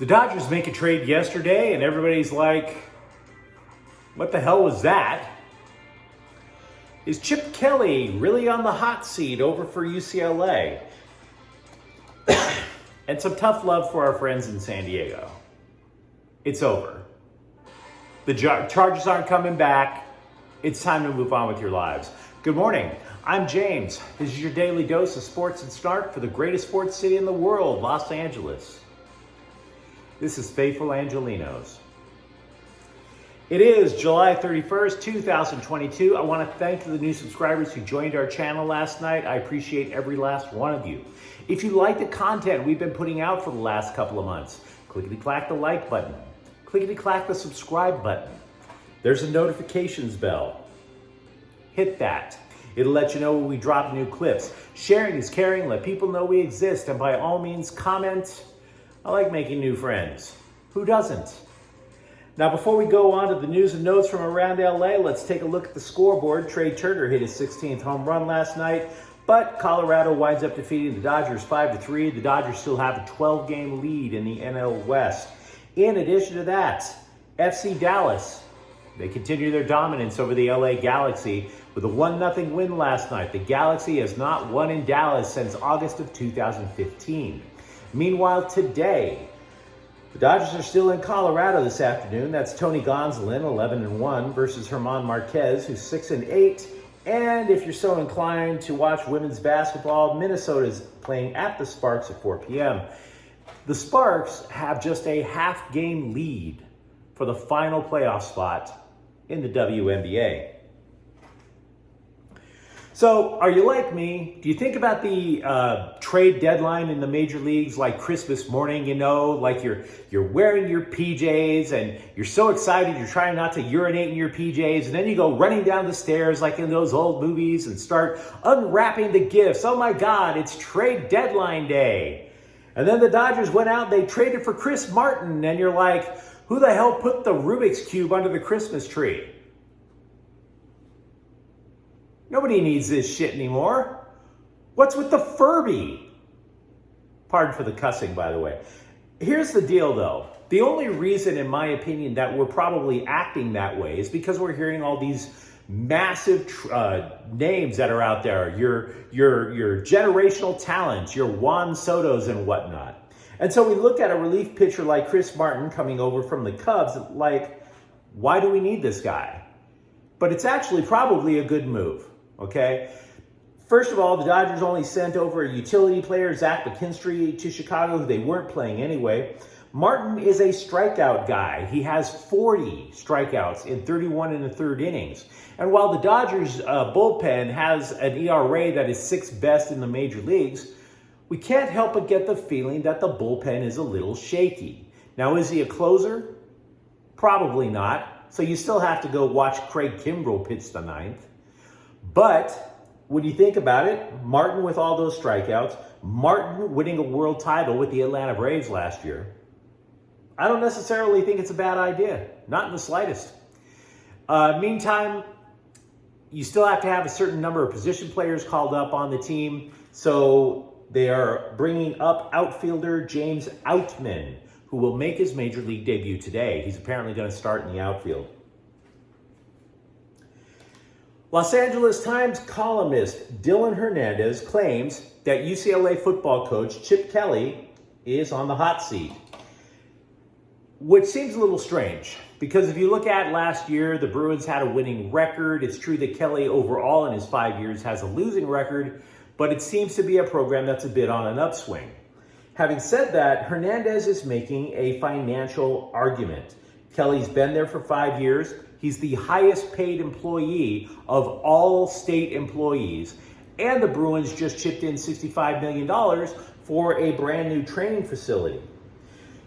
The Dodgers make a trade yesterday, and everybody's like, what the hell was that? Is Chip Kelly really on the hot seat over for UCLA? And some tough love for our friends in San Diego. It's over. The Chargers aren't coming back. It's time to move on with your lives. Good morning. I'm James. This is your daily dose of sports and snark for the greatest sports city in the world, Los Angeles. This is Faithful Angelenos. It is July 31st, 2022. I want to thank the new subscribers who joined our channel last night. I appreciate every last one of you. If you like the content we've been putting out for the last couple of months, clickety-clack the like button. Clickety-clack the subscribe button. There's a notifications bell. Hit that. It'll let you know when we drop new clips. Sharing is caring. Let people know we exist. And by all means, comment. I like making new friends. Who doesn't? Now, before we go on to the news and notes from around LA, let's take a look at the scoreboard. Trey Turner hit his 16th home run last night, but Colorado winds up defeating the Dodgers 5-3. The Dodgers still have a 12-game lead in the NL West. In addition to that, FC Dallas, they continue their dominance over the LA Galaxy with a 1-0 win last night. The Galaxy has not won in Dallas since August of 2015. Meanwhile, today, the Dodgers are still in Colorado this afternoon. That's Tony Gonsolin, 11-1, versus German Marquez, who's 6-8. And if you're so inclined to watch women's basketball, Minnesota's playing at the Sparks at 4 p.m. The Sparks have just a half-game lead for the final playoff spot in the WNBA. So, are you like me? Do you think about the trade deadline in the major leagues like Christmas morning, like you're wearing your PJs and you're so excited you're trying not to urinate in your PJs, and then you go running down the stairs like in those old movies and start unwrapping the gifts. Oh my God, it's trade deadline day. And then the Dodgers went out and they traded for Chris Martin, and you're like, who the hell put the Rubik's Cube under the Christmas tree? Nobody needs this shit anymore. What's with the Furby? Pardon for the cussing, by the way. Here's the deal, though. The only reason, in my opinion, that we're probably acting that way is because we're hearing all these massive names that are out there. Your generational talents, your Juan Sotos and whatnot. And so we look at a relief pitcher like Chris Martin coming over from the Cubs, like, why do we need this guy? But it's actually probably a good move. Okay. First of all, the Dodgers only sent over a utility player, Zach McKinstry, to Chicago, who they weren't playing anyway. Martin is a strikeout guy. He has 40 strikeouts in 31 1/3 innings. And while the Dodgers bullpen has an ERA that is 6th best in the major leagues, we can't help but get the feeling that the bullpen is a little shaky. Now, is he a closer? Probably not. So you still have to go watch Craig Kimbrell pitch the 9th. But when you think about it, Martin with all those strikeouts, Martin winning a world title with the Atlanta Braves last year, I don't necessarily think it's a bad idea. Not in the slightest. Meantime, you still have to have a certain number of position players called up on the team. So they are bringing up outfielder James Outman, who will make his major league debut today. He's apparently going to start in the outfield. Los Angeles Times columnist Dylan Hernandez claims that UCLA football coach Chip Kelly is on the hot seat, which seems a little strange because if you look at last year, the Bruins had a winning record. It's true that Kelly overall in his 5 years has a losing record, but it seems to be a program that's a bit on an upswing. Having said that, Hernandez is making a financial argument. Kelly's been there for 5 years. He's the highest paid employee of all state employees. And the Bruins just chipped in $65 million for a brand new training facility.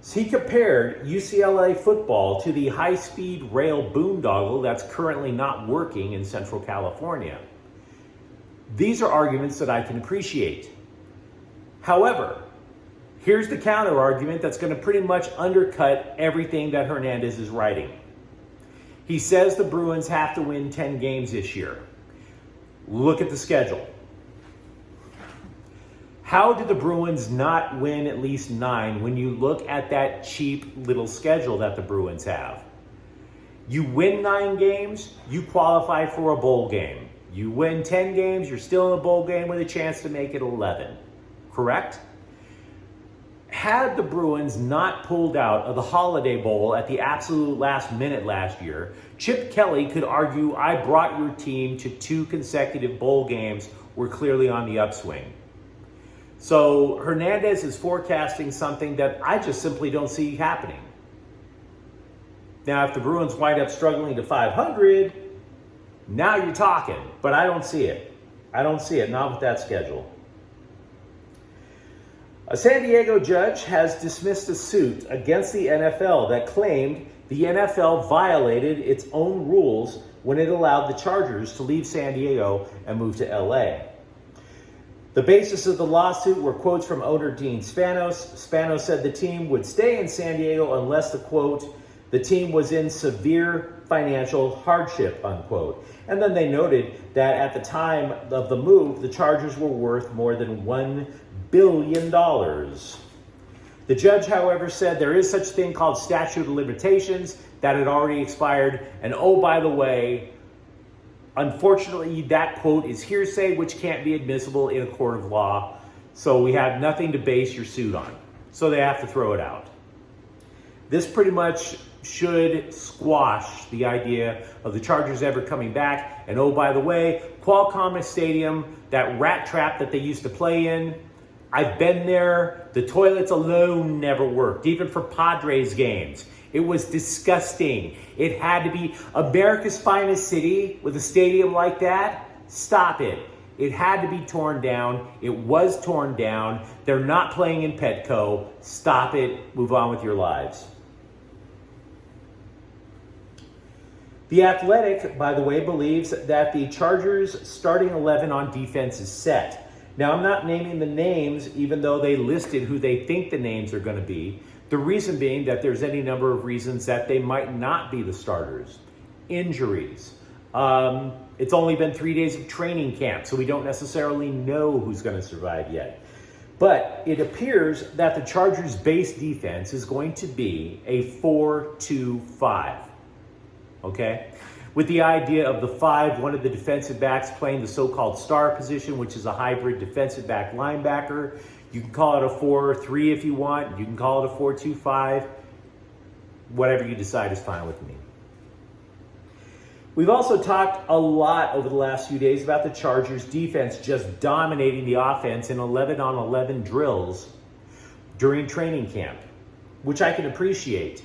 So he compared UCLA football to the high-speed rail boondoggle that's currently not working in Central California. These are arguments that I can appreciate. However, here's the counter argument that's going to pretty much undercut everything that Hernandez is writing. He says the Bruins have to win 10 games this year. Look at the schedule. How did the Bruins not win at least 9 when you look at that cheap little schedule that the Bruins have? You win 9 games, you qualify for a bowl game. You win 10 games, you're still in a bowl game with a chance to make it 11. Correct? Had the Bruins not pulled out of the Holiday Bowl at the absolute last minute last year, Chip Kelly could argue, I brought your team to 2 consecutive bowl games. We're clearly on the upswing. So Hernandez is forecasting something that I just simply don't see happening. Now, if the Bruins wind up struggling to 500, now you're talking, but I don't see it. I don't see it, not with that schedule. A San Diego judge has dismissed a suit against the NFL that claimed the NFL violated its own rules when it allowed the Chargers to leave San Diego and move to LA. The basis of the lawsuit were quotes from owner Dean Spanos. Spanos said the team would stay in San Diego unless the team was in severe financial hardship, unquote. And then they noted that at the time of the move, the Chargers were worth more than $1 billion. The judge, however, said there is such a thing called statute of limitations, that had already expired. And oh, by the way, unfortunately, that quote is hearsay, which can't be admissible in a court of law. So we have nothing to base your suit on. So they have to throw it out. This pretty much should squash the idea of the Chargers ever coming back. And oh, by the way, Qualcomm Stadium, that rat trap that they used to play in, I've been there. The toilets alone never worked, even for Padres games. It was disgusting. It had to be America's finest city with a stadium like that. Stop it. It had to be torn down. It was torn down. They're not playing in Petco. Stop it. Move on with your lives. The Athletic, by the way, believes that the Chargers' starting 11 on defense is set. Now, I'm not naming the names, even though they listed who they think the names are going to be. The reason being that there's any number of reasons that they might not be the starters. Injuries. It's only been 3 days of training camp, so we don't necessarily know who's going to survive yet. But it appears that the Chargers' base defense is going to be a 4-2-5. Okay? With the idea of the 5, one of the defensive backs playing the so-called star position, which is a hybrid defensive back linebacker. You can call it a 4-3 if you want. You can call it a 4-2-5. Whatever you decide is fine with me. We've also talked a lot over the last few days about the Chargers defense just dominating the offense in 11-on-11 drills during training camp, which I can appreciate.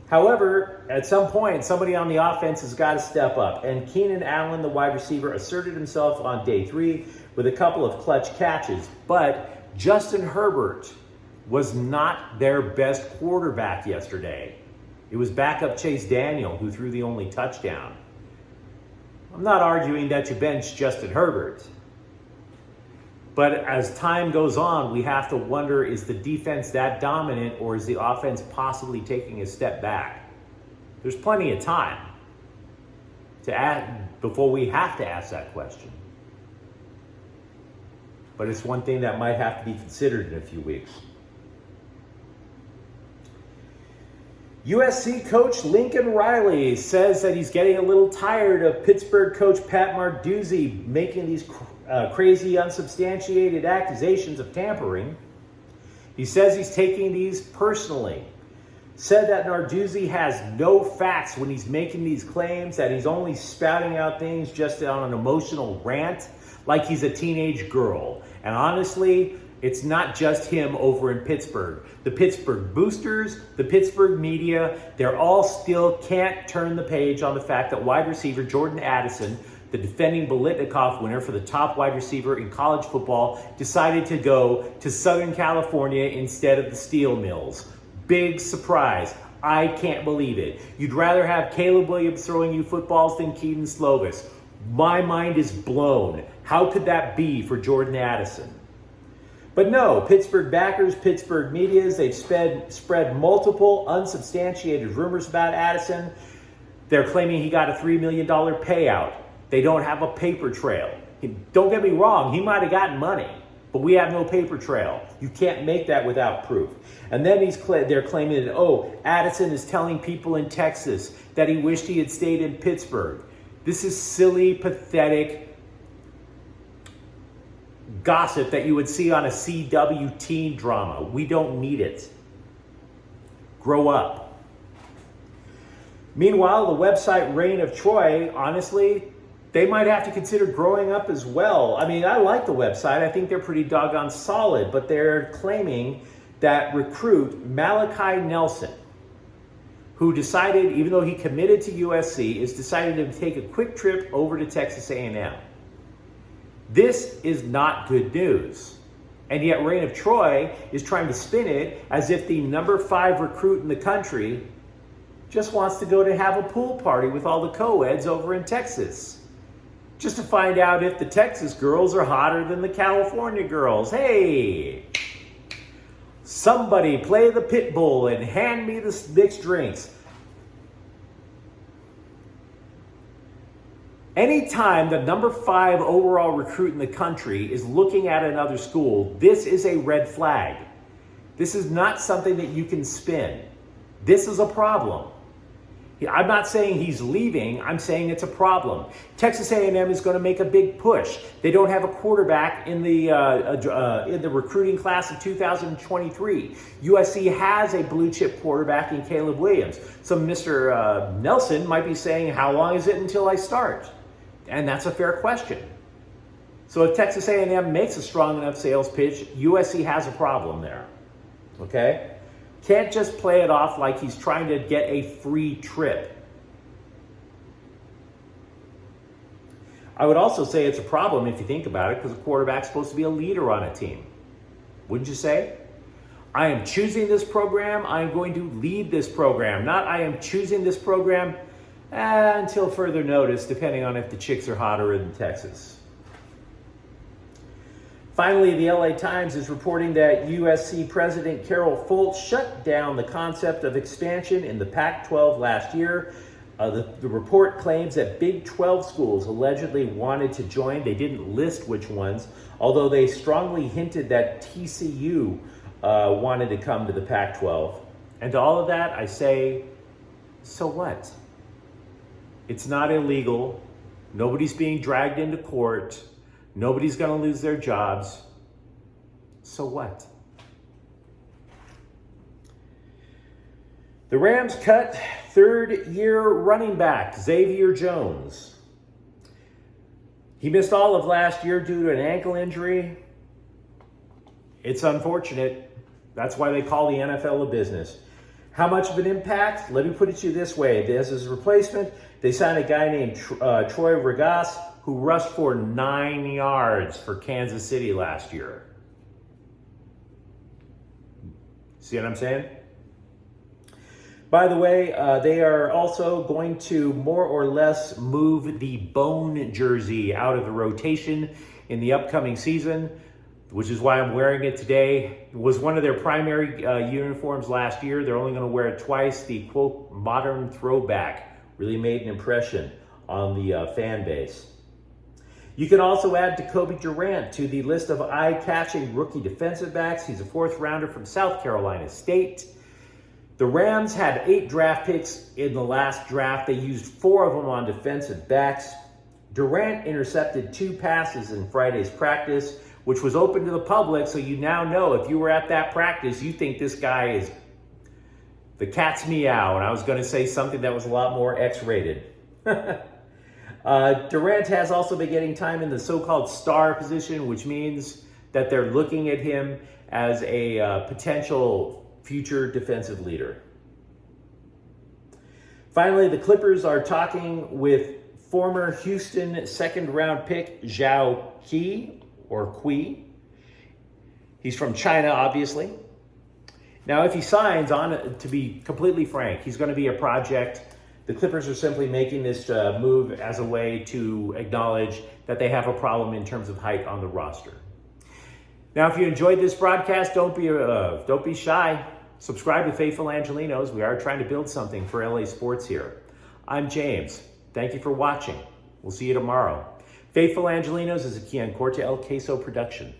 However, at some point, somebody on the offense has got to step up. And Keenan Allen, the wide receiver, asserted himself on day 3 with a couple of clutch catches. But Justin Herbert was not their best quarterback yesterday. It was backup Chase Daniel who threw the only touchdown. I'm not arguing that you bench Justin Herbert. But as time goes on, we have to wonder, is the defense that dominant, or is the offense possibly taking a step back? There's plenty of time to add before we have to ask that question. But it's one thing that might have to be considered in a few weeks. USC coach Lincoln Riley says that he's getting a little tired of Pittsburgh coach Pat Narduzzi making these crazy unsubstantiated accusations of tampering. He says he's taking these personally. Said that Narduzzi has no facts when he's making these claims, that he's only spouting out things just on an emotional rant like he's a teenage girl. And honestly, it's not just him over in Pittsburgh. The Pittsburgh boosters, the Pittsburgh media, they're all still can't turn the page on the fact that wide receiver Jordan Addison, the defending Biletnikoff winner for the top wide receiver in college football, decided to go to Southern California instead of the steel mills. Big surprise. I can't believe it. You'd rather have Caleb Williams throwing you footballs than Keaton Slovis. My mind is blown. How could that be for Jordan Addison? But no, Pittsburgh backers, Pittsburgh medias, they've spread multiple unsubstantiated rumors about Addison. They're claiming he got a $3 million payout. They don't have a paper trail. Don't get me wrong, he might have gotten money, but we have no paper trail. You can't make that without proof. And then they're claiming that, Addison is telling people in Texas that he wished he had stayed in Pittsburgh. This is silly, pathetic gossip that you would see on a CW teen drama. We don't need it. Grow up. Meanwhile, the website Reign of Troy, honestly, they might have to consider growing up as well. I mean, I like the website. I think they're pretty doggone solid, but they're claiming that recruit Malachi Nelson, who decided, even though he committed to USC, is decided to take a quick trip over to Texas A&M. This is not good news. And yet Reign of Troy is trying to spin it as if the number 5 recruit in the country just wants to go to have a pool party with all the co-eds over in Texas, just to find out if the Texas girls are hotter than the California girls. Hey, somebody play the pit bull and hand me the mixed drinks. Anytime the number 5 overall recruit in the country is looking at another school, this is a red flag. This is not something that you can spin. This is a problem. I'm not saying he's leaving. I'm saying it's a problem. Texas A&M is going to make a big push. They don't have a quarterback in the recruiting class of 2023. USC has a blue chip quarterback in Caleb Williams. So Mr. Nelson might be saying, how long is it until I start? And that's a fair question. So if Texas A&M makes a strong enough sales pitch, USC has a problem there. Okay? Can't just play it off like he's trying to get a free trip. I would also say it's a problem if you think about it, because a quarterback's supposed to be a leader on a team. Wouldn't you say? I am choosing this program. I am going to lead this program. Not I am choosing this program until further notice, depending on if the chicks are hotter in Texas. Finally, the LA Times is reporting that USC President Carol Folt shut down the concept of expansion in the Pac-12 last year. The report claims that Big 12 schools allegedly wanted to join. They didn't list which ones, although they strongly hinted that TCU wanted to come to the Pac-12. And to all of that, I say, so what? It's not illegal. Nobody's being dragged into court. Nobody's going to lose their jobs. So what? The Rams cut third-year running back Xavier Jones. He missed all of last year due to an ankle injury. It's unfortunate. That's why they call the NFL a business. How much of an impact? Let me put it to you this way. As his replacement, they signed a guy named Troy Regas, who rushed for 9 yards for Kansas City last year. See what I'm saying? By the way, they are also going to more or less move the bone jersey out of the rotation in the upcoming season, which is why I'm wearing it today. It was one of their primary uniforms last year. They're only going to wear it twice. The, quote, modern throwback really made an impression on the fan base. You can also add Jacoby Durant to the list of eye-catching rookie defensive backs. He's a 4th rounder from South Carolina State. The Rams had 8 draft picks in the last draft. They used 4 of them on defensive backs. Durant intercepted 2 passes in Friday's practice, which was open to the public, so you now know if you were at that practice, you think this guy is the cat's meow, and I was going to say something that was a lot more X-rated. Durant has also been getting time in the so-called star position, which means that they're looking at him as a potential future defensive leader. Finally, the Clippers are talking with former Houston 2nd-round pick Zhao Qi, or Kui. He's from China, obviously. Now, if he signs on, to be completely frank, he's going to be a project. The Clippers are simply making this move as a way to acknowledge that they have a problem in terms of height on the roster. Now, if you enjoyed this broadcast, don't be shy. Subscribe to Faithful Angelenos. We are trying to build something for LA sports here. I'm James. Thank you for watching. We'll see you tomorrow. Faithful Angelenos is a Corte El Queso production.